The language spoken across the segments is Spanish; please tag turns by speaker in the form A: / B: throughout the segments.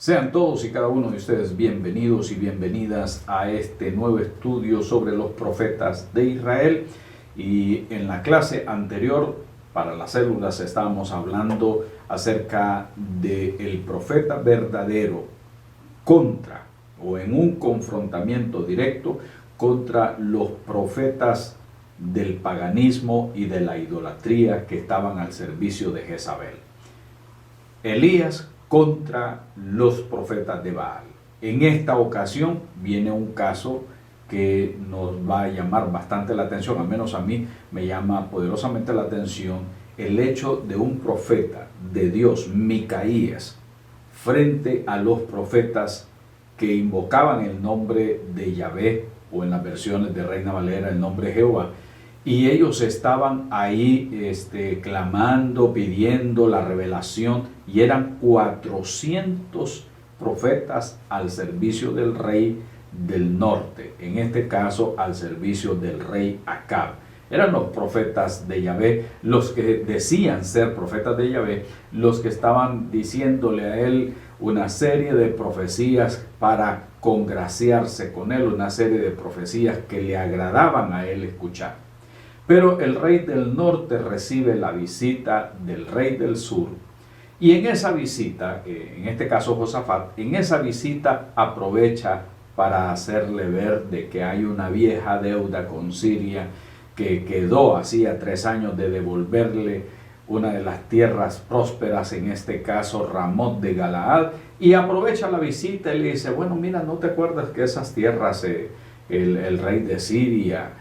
A: Sean todos y cada uno de ustedes bienvenidos y bienvenidas a este nuevo estudio sobre los profetas de Israel. Y en la clase anterior, para las células, estábamos hablando acerca del profeta verdadero contra, o en un confrontamiento directo contra los profetas del paganismo y de la idolatría que estaban al servicio de Jezabel. Elías contra los profetas de Baal. En esta ocasión viene un caso que nos va a llamar bastante la atención, al menos a mí me llama poderosamente la atención el hecho de un profeta de Dios, Micaías, frente a los profetas que invocaban el nombre de Yahvé, o en las versiones de Reina Valera el nombre de Jehová, y ellos estaban ahí clamando, pidiendo la revelación, y eran 400 profetas al servicio del rey del norte, en este caso al servicio del rey Acab. Eran los profetas de Yahvé, los que decían ser profetas de Yahvé, los que estaban diciéndole a él una serie de profecías para congraciarse con él, una serie de profecías que le agradaban a él escuchar. Pero el rey del norte recibe la visita del rey del sur, y en esa visita, en este caso Josafat, en esa visita aprovecha para hacerle ver de que hay una vieja deuda con Siria que quedó hacía 3 años de devolverle una de las tierras prósperas, en este caso Ramot de Galaad, y aprovecha la visita y le dice: bueno, mira, ¿no te acuerdas que esas tierras el rey de Siria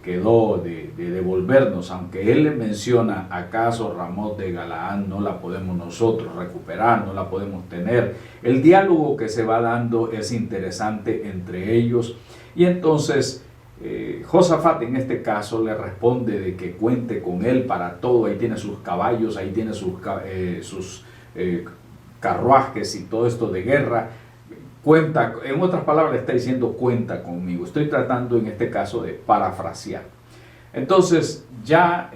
A: quedó de devolvernos? Aunque él le menciona, ¿acaso Ramot de Galaad no la podemos nosotros recuperar, no la podemos tener? El diálogo que se va dando es interesante entre ellos, y entonces Josafat en este caso le responde de que cuente con él para todo. Ahí tiene sus caballos, ahí tiene sus carruajes y todo esto de guerra. Cuenta, en otras palabras, le está diciendo: cuenta conmigo. Estoy tratando en este caso de parafrasear. Entonces ya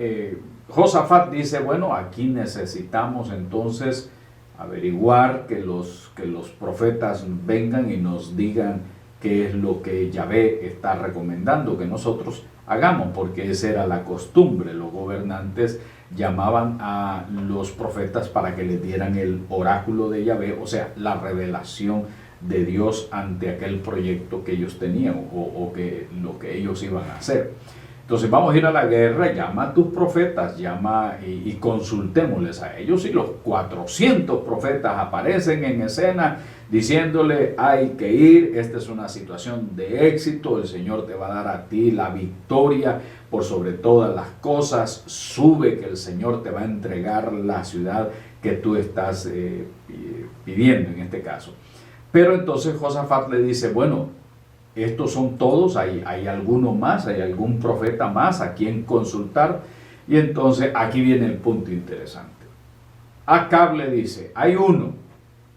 A: Josafat dice: bueno, aquí necesitamos entonces averiguar que los profetas vengan y nos digan qué es lo que Yahvé está recomendando que nosotros hagamos, porque esa era la costumbre. Los gobernantes llamaban a los profetas para que les dieran el oráculo de Yahvé, o sea, la revelación de Dios ante aquel proyecto que ellos tenían, o que lo que ellos iban a hacer. Entonces vamos a ir a la guerra, llama a tus profetas, llama y consultémosles a ellos. Y los 400 profetas aparecen en escena diciéndole: hay que ir, esta es una situación de éxito, el Señor te va a dar a ti la victoria por sobre todas las cosas, sube que el Señor te va a entregar la ciudad que tú estás pidiendo en este caso. Pero entonces Josafat le dice: bueno, estos son todos, hay alguno más, hay algún profeta más a quien consultar. Y entonces aquí viene el punto interesante. Acab le dice: hay uno,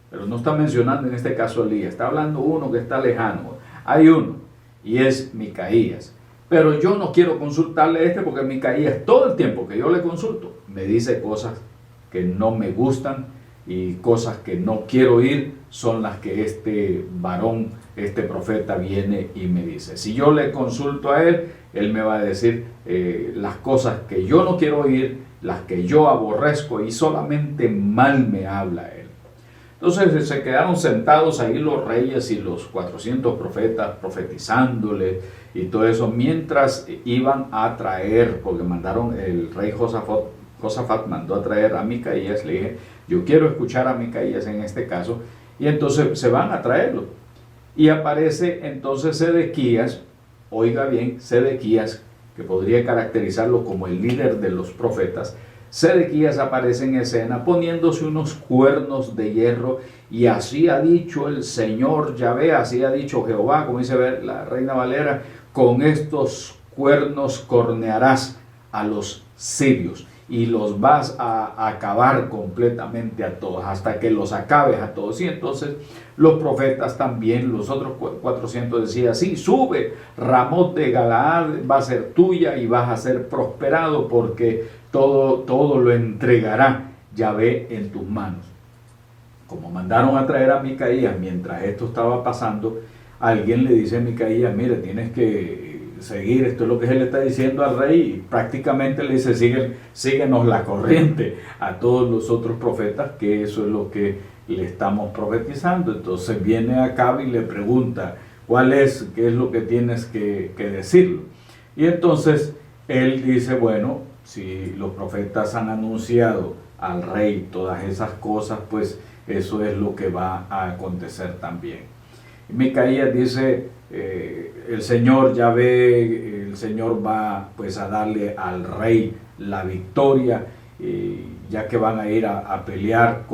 A: pero no está mencionando en este caso Elías, está hablando uno que está lejano. Hay uno, y es Micaías. Pero yo no quiero consultarle porque Micaías, todo el tiempo que yo le consulto, me dice cosas que no me gustan, y cosas que no quiero oír son las que este varón, este profeta viene y me dice. Si yo le consulto a él, él me va a decir las cosas que yo no quiero oír, las que yo aborrezco, y solamente mal me habla él. Entonces se quedaron sentados ahí los reyes y los 400 profetas profetizándole y todo eso, mientras iban a traer, porque mandaron, el rey Josafat mandó a traer a Micaías. Le dije: yo quiero escuchar a Micaías en este caso. Y entonces se van a traerlo. Y aparece entonces Sedequías, oiga bien, Sedequías, que podría caracterizarlo como el líder de los profetas. Sedequías aparece en escena poniéndose unos cuernos de hierro, y así ha dicho el Señor Yahvé, así ha dicho Jehová, como dice la Reina Valera: con estos cuernos cornearás a los sirios y los vas a acabar completamente a todos, hasta que los acabes a todos. Y entonces los profetas también, los otros 400, decían: sí, sube, Ramot de Galaad va a ser tuya y vas a ser prosperado, porque todo lo entregará Yahvé en tus manos. como mandaron a traer a Micaías mientras esto estaba pasando, alguien le dice a Micaías, mire, tienes que seguir, esto es lo que él le está diciendo al rey, y prácticamente le dice, síguenos la corriente a todos los otros profetas, que eso es lo que le estamos profetizando. Entonces viene Acab y le pregunta, qué es lo que tienes que decirlo? Y entonces él dice, bueno, si los profetas han anunciado al rey todas esas cosas, pues eso es lo que va a acontecer también. Y Micaías dice, el Señor ya ve, el Señor va pues a darle al rey la victoria, ya que van a ir a pelear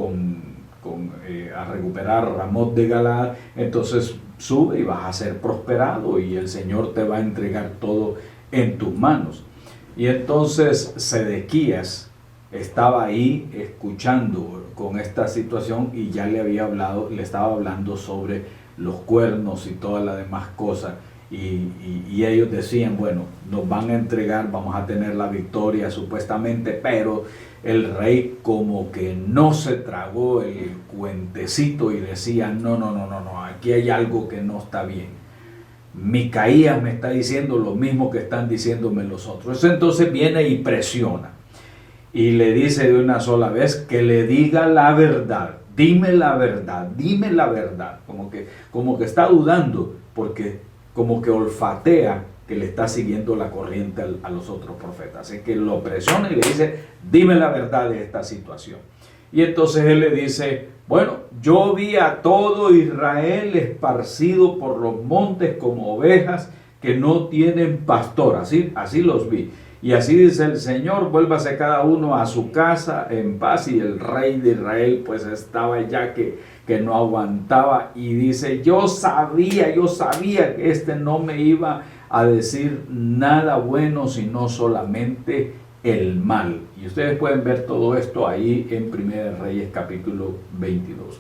A: a recuperar Ramot de Galaad. Entonces sube y vas a ser prosperado y el Señor te va a entregar todo en tus manos. Y entonces Sedequías estaba ahí escuchando con esta situación y ya le estaba hablando sobre los cuernos y todas las demás cosas, y ellos decían, bueno, nos van a entregar, vamos a tener la victoria supuestamente, pero el rey como que no se tragó el cuentecito y decía, no, aquí hay algo que no está bien. Micaías me está diciendo lo mismo que están diciéndome los otros. Entonces viene y presiona y le dice de una sola vez que le diga la verdad. Dime la verdad, como que está dudando, porque como que olfatea que le está siguiendo la corriente a los otros profetas. Así que lo presiona y le dice, dime la verdad de esta situación. Y entonces él le dice, bueno, yo vi a todo Israel esparcido por los montes como ovejas que no tienen pastor, así los vi. Y así dice el Señor, vuélvase cada uno a su casa en paz. Y el rey de Israel pues estaba ya que no aguantaba, y dice, yo sabía que este no me iba a decir nada bueno, sino solamente el mal. Y ustedes pueden ver todo esto ahí en 1 Reyes capítulo 22.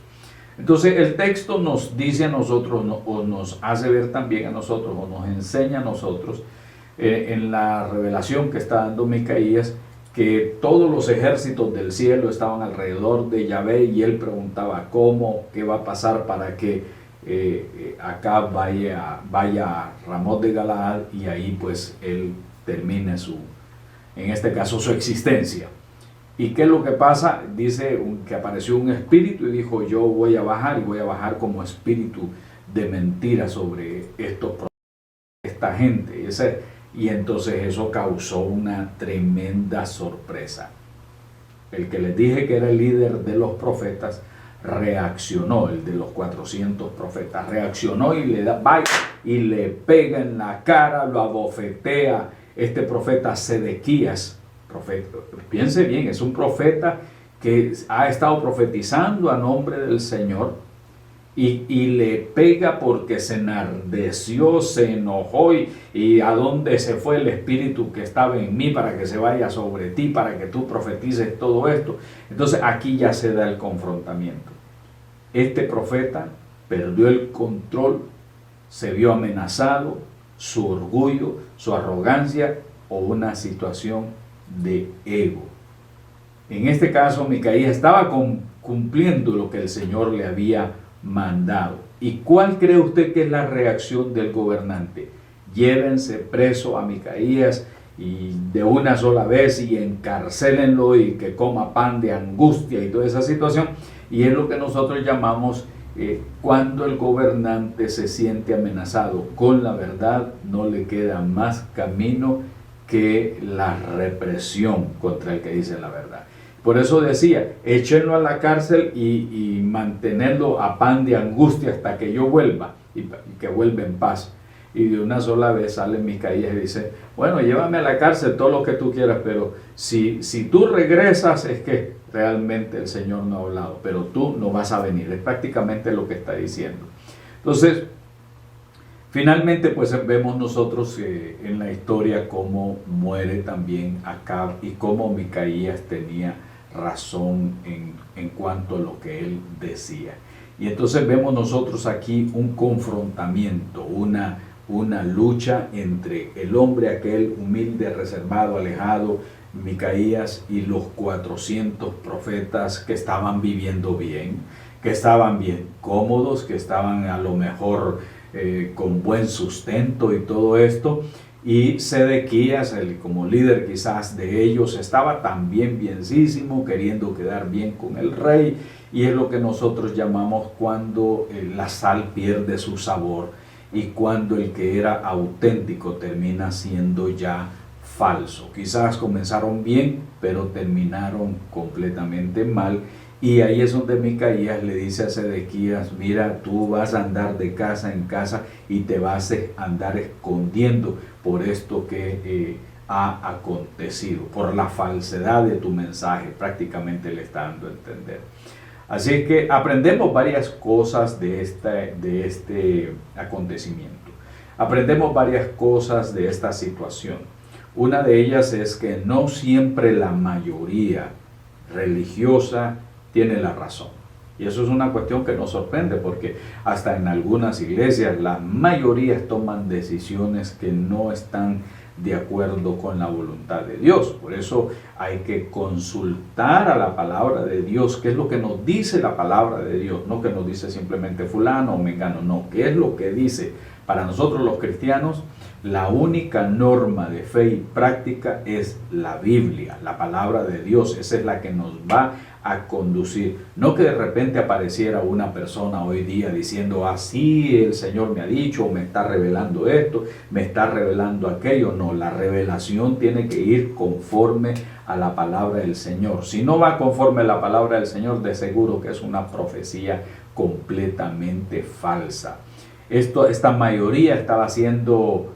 A: Entonces el texto nos dice a nosotros, o nos hace ver también a nosotros, o nos enseña a nosotros, en la revelación que está dando Micaías, que todos los ejércitos del cielo estaban alrededor de Yahvé, y él preguntaba qué va a pasar para que Acab vaya a Ramot de Galaad, y ahí pues él termine en este caso su existencia. ¿Y qué es lo que pasa? Dice que apareció un espíritu y dijo, yo voy a bajar como espíritu de mentira sobre esta gente. Y entonces eso causó una tremenda sorpresa. El que les dije que era el líder de los profetas reaccionó, el de los 400 profetas, reaccionó y le pega en la cara, lo abofetea. Este profeta Sedequías, piense bien, es un profeta que ha estado profetizando a nombre del Señor, y le pega porque se enardeció, se enojó, y a dónde se fue el espíritu que estaba en mí para que se vaya sobre ti, para que tú profetices todo esto. Entonces aquí ya se da el confrontamiento. Este profeta perdió el control, se vio amenazado, su orgullo, su arrogancia o una situación de ego. En este caso Micaías estaba cumpliendo lo que el Señor le había mandado. ¿Y cuál cree usted que es la reacción del gobernante? Llévense preso a Micaías y de una sola vez, y encarcélenlo, y que coma pan de angustia y toda esa situación. Y es lo que nosotros llamamos cuando el gobernante se siente amenazado con la verdad, no le queda más camino que la represión contra el que dice la verdad. Por eso decía, échenlo a la cárcel y mantenerlo a pan de angustia hasta que yo vuelva, y que vuelva en paz. Y de una sola vez sale Micaías y dice, bueno, llévame a la cárcel todo lo que tú quieras, pero si tú regresas es que realmente el Señor no ha hablado, pero tú no vas a venir. Es prácticamente lo que está diciendo. Entonces, finalmente pues vemos nosotros en la historia cómo muere también Acab, y cómo Micaías tenía razón en cuanto a lo que él decía. Y entonces vemos nosotros aquí un confrontamiento, una lucha entre el hombre aquel humilde, reservado, alejado, Micaías, y los 400 profetas que estaban viviendo bien, que estaban bien cómodos, que estaban a lo mejor con buen sustento y todo esto. Y Sedequías, como líder quizás de ellos, estaba también bienísimo, queriendo quedar bien con el rey. Y es lo que nosotros llamamos cuando la sal pierde su sabor y cuando el que era auténtico termina siendo ya falso. Quizás comenzaron bien, pero terminaron completamente mal. Y ahí es donde Micaías le dice a Sedequías: mira, tú vas a andar de casa en casa y te vas a andar escondiendo por esto que ha acontecido, por la falsedad de tu mensaje. Prácticamente le está dando a entender. Así que aprendemos varias cosas de este acontecimiento. Aprendemos varias cosas de esta situación. Una de ellas es que no siempre la mayoría religiosa tiene la razón. Y eso es una cuestión que nos sorprende, porque hasta en algunas iglesias las mayorías toman decisiones que no están de acuerdo con la voluntad de Dios. Por eso hay que consultar a la palabra de Dios, qué es lo que nos dice la palabra de Dios, no que nos dice simplemente fulano o mengano, no, qué es lo que dice. Para nosotros los cristianos, la única norma de fe y práctica es la Biblia, la palabra de Dios. Esa es la que nos va a conducir. No que de repente apareciera una persona hoy día diciendo: así el Señor me ha dicho, me está revelando esto, me está revelando aquello. No, la revelación tiene que ir conforme a la palabra del Señor. Si no va conforme a la palabra del Señor, de seguro que es una profecía completamente falsa. Esta mayoría estaba siendo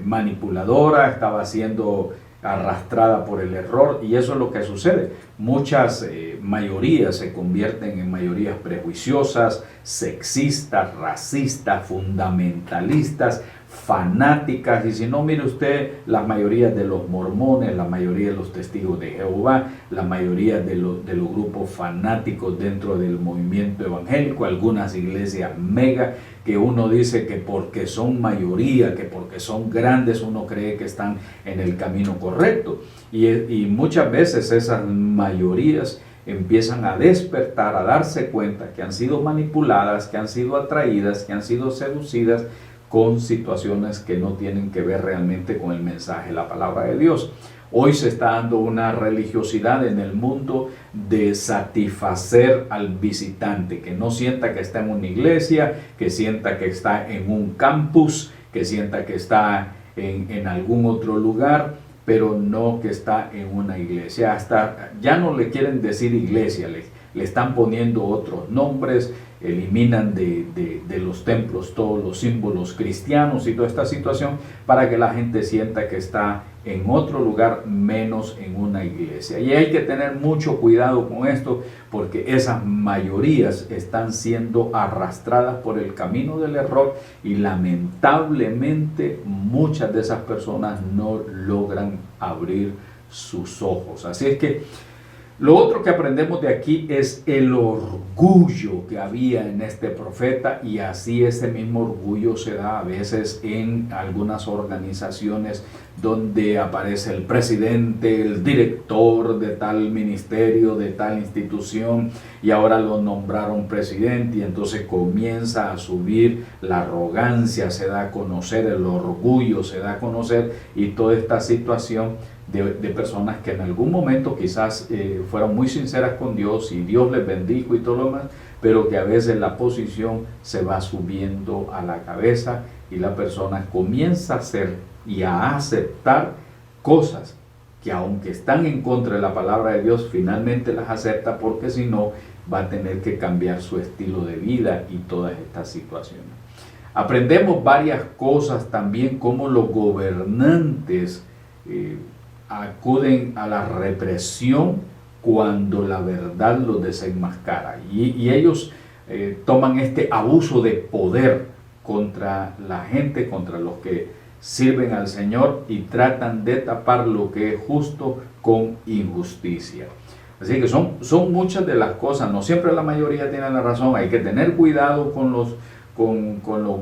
A: manipuladora, estaba siendo arrastrada por el error, y eso es lo que sucede. Muchas mayorías se convierten en mayorías prejuiciosas, sexistas, racistas, fundamentalistas, fanáticas. Y si no, mire usted las mayorías de los mormones, la mayoría de los testigos de Jehová, la mayoría de los grupos fanáticos dentro del movimiento evangélico, algunas iglesias mega, que uno dice que porque son mayoría, que porque son grandes, uno cree que están en el camino correcto. Y muchas veces esas mayorías empiezan a despertar, a darse cuenta que han sido manipuladas, que han sido atraídas, que han sido seducidas con situaciones que no tienen que ver realmente con el mensaje de la palabra de Dios. Hoy se está dando una religiosidad en el mundo de satisfacer al visitante, que no sienta que está en una iglesia, que sienta que está en un campus, que sienta que está en algún otro lugar, pero no que está en una iglesia. Hasta ya no le quieren decir iglesia, le están poniendo otros nombres, eliminan de los templos todos los símbolos cristianos y toda esta situación para que la gente sienta que está en otro lugar menos en una iglesia. Y hay que tener mucho cuidado con esto, porque esas mayorías están siendo arrastradas por el camino del error y lamentablemente muchas de esas personas no logran abrir sus ojos. Así es que lo otro que aprendemos de aquí es el orgullo que había en este profeta, y así ese mismo orgullo se da a veces en algunas organizaciones donde aparece el presidente, el director de tal ministerio, de tal institución, y ahora lo nombraron presidente, y entonces comienza a subir la arrogancia, se da a conocer el orgullo, se da a conocer, y toda esta situación de personas que en algún momento quizás fueron muy sinceras con Dios y Dios les bendijo y todo lo demás, pero que a veces la posición se va subiendo a la cabeza y la persona comienza a hacer y a aceptar cosas que, aunque están en contra de la palabra de Dios, finalmente las acepta, porque si no va a tener que cambiar su estilo de vida y todas estas situaciones. Aprendemos varias cosas también, como los gobernantes acuden a la represión cuando la verdad los desenmascara, y ellos toman este abuso de poder contra la gente, contra los que sirven al Señor, y tratan de tapar lo que es justo con injusticia. Así que son muchas de las cosas. No siempre la mayoría tiene la razón. Hay que tener cuidado con los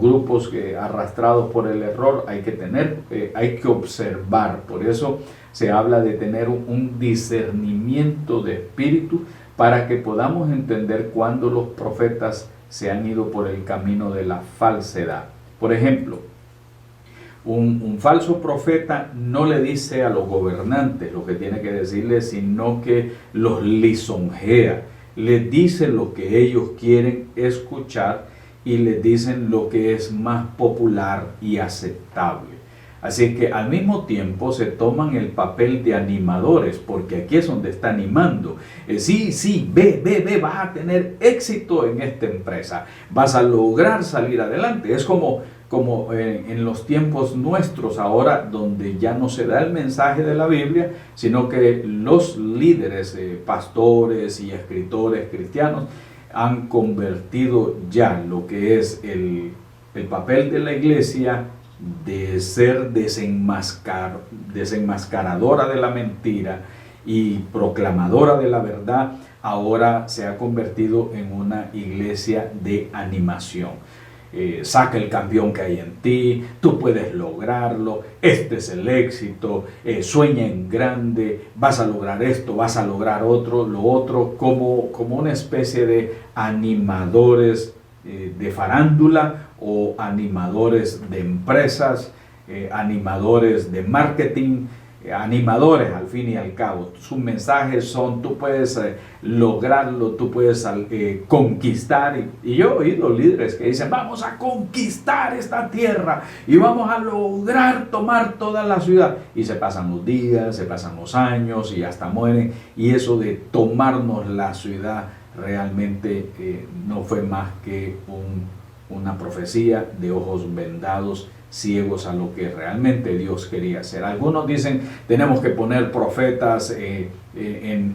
A: grupos arrastrados por el error. Hay que observar. Por eso se habla de tener un discernimiento de espíritu para que podamos entender cuándo los profetas se han ido por el camino de la falsedad. Por ejemplo, un falso profeta no le dice a los gobernantes lo que tiene que decirles, sino que los lisonjea, les dice lo que ellos quieren escuchar y les dicen lo que es más popular y aceptable. Así que al mismo tiempo se toman el papel de animadores, porque aquí es donde está animando. Sí, ve, vas a tener éxito en esta empresa, vas a lograr salir adelante. Es como en los tiempos nuestros ahora, donde ya no se da el mensaje de la Biblia, sino que los líderes, pastores y escritores cristianos han convertido ya lo que es el papel de la iglesia de ser desenmascaradora de la mentira y proclamadora de la verdad. Ahora se ha convertido en una iglesia de animación. Saca el campeón que hay en ti, tú puedes lograrlo, este es el éxito, sueña en grande, vas a lograr esto, vas a lograr lo otro, como una especie de animadores de farándula o animadores de empresas, animadores de marketing, animadores al fin y al cabo. Sus mensajes son: tú puedes lograrlo, tú puedes conquistar. Y yo he oído líderes que dicen: vamos a conquistar esta tierra y vamos a lograr tomar toda la ciudad. Y se pasan los días, se pasan los años y hasta mueren. Y eso de tomarnos la ciudad realmente no fue más que una profecía de ojos vendados, ciegos a lo que realmente Dios quería hacer. Algunos dicen: tenemos que poner profetas en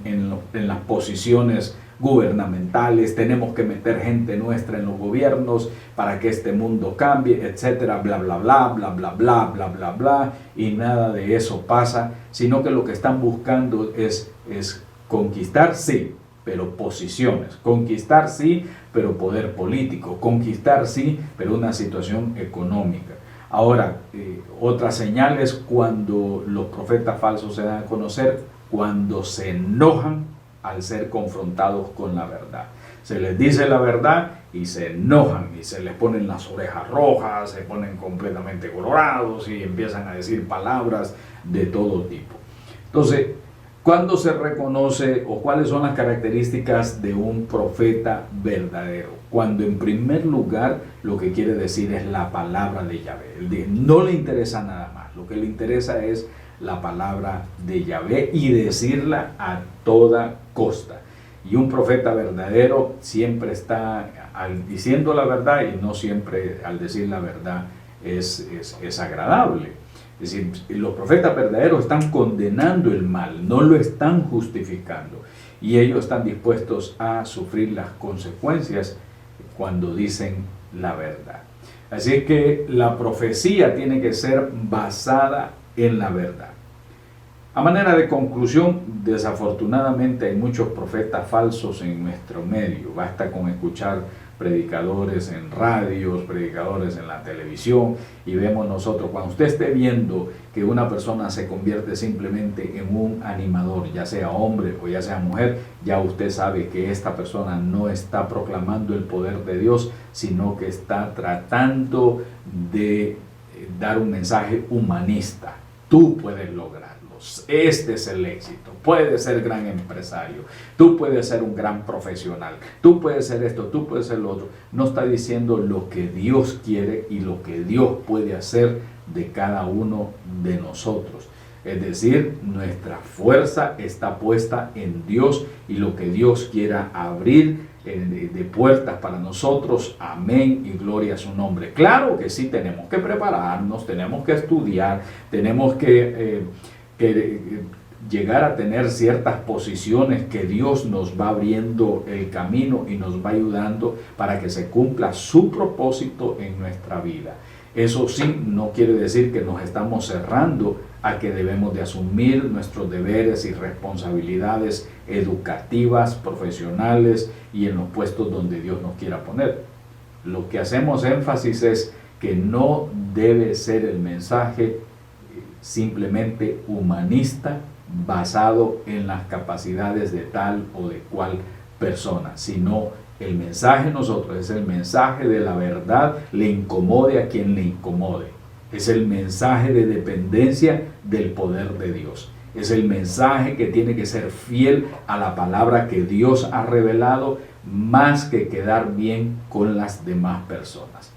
A: las posiciones gubernamentales, tenemos que meter gente nuestra en los gobiernos para que este mundo cambie, etcétera, bla bla bla bla bla bla bla bla bla, y nada de eso pasa, sino que lo que están buscando es conquistar, sí, pero posiciones, conquistar sí, pero poder político, conquistar sí, pero una situación económica. Ahora, otra señal es cuando los profetas falsos se dan a conocer, cuando se enojan al ser confrontados con la verdad. Se les dice la verdad y se enojan y se les ponen las orejas rojas, se ponen completamente colorados y empiezan a decir palabras de todo tipo. Entonces, ¿cuándo se reconoce o cuáles son las características de un profeta verdadero? Cuando en primer lugar lo que quiere decir es la palabra de Yahvé. No le interesa nada más, lo que le interesa es la palabra de Yahvé y decirla a toda costa. Y un profeta verdadero siempre está diciendo la verdad, y no siempre al decir la verdad es agradable. Es decir, los profetas verdaderos están condenando el mal, no lo están justificando. Y ellos están dispuestos a sufrir las consecuencias cuando dicen la verdad. Así que la profecía tiene que ser basada en la verdad. A manera de conclusión, desafortunadamente hay muchos profetas falsos en nuestro medio. Basta con escuchar predicadores en radios, predicadores en la televisión, y vemos nosotros, cuando usted esté viendo que una persona se convierte simplemente en un animador, ya sea hombre o ya sea mujer, ya usted sabe que esta persona no está proclamando el poder de Dios, sino que está tratando de dar un mensaje humanista. Tú puedes lograrlo. Este es el éxito. Puedes ser gran empresario, tú puedes ser un gran profesional, tú puedes ser esto, tú puedes ser lo otro. No está diciendo lo que Dios quiere y lo que Dios puede hacer de cada uno de nosotros. Es decir, nuestra fuerza está puesta en Dios y lo que Dios quiera abrir de puertas para nosotros. Amén y gloria a su nombre. Claro que sí, tenemos que prepararnos, tenemos que estudiar, tenemos que llegar a tener ciertas posiciones que Dios nos va abriendo el camino y nos va ayudando para que se cumpla su propósito en nuestra vida. Eso sí, no quiere decir que nos estamos cerrando a que debemos de asumir nuestros deberes y responsabilidades educativas, profesionales y en los puestos donde Dios nos quiera poner. Lo que hacemos énfasis es que no debe ser el mensaje simplemente humanista basado en las capacidades de tal o de cual persona, sino el mensaje de nosotros es el mensaje de la verdad, le incomode a quien le incomode. Es el mensaje de dependencia del poder de Dios. Es el mensaje que tiene que ser fiel a la palabra que Dios ha revelado, más que quedar bien con las demás personas.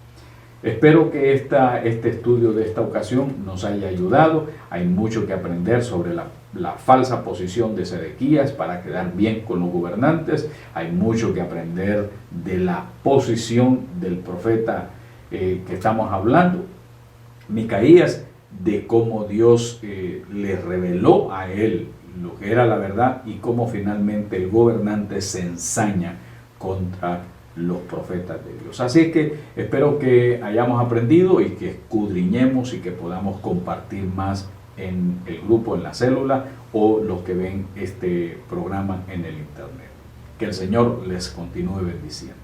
A: Espero que este estudio de esta ocasión nos haya ayudado. Hay mucho que aprender sobre la falsa posición de Sedequías para quedar bien con los gobernantes. Hay mucho que aprender de la posición del profeta que estamos hablando, Micaías, de cómo Dios le reveló a él lo que era la verdad y cómo finalmente el gobernante se ensaña contra los profetas de Dios. Así que espero que hayamos aprendido y que escudriñemos y que podamos compartir más en el grupo, en la célula, o los que ven este programa en el internet. Que el Señor les continúe bendiciendo.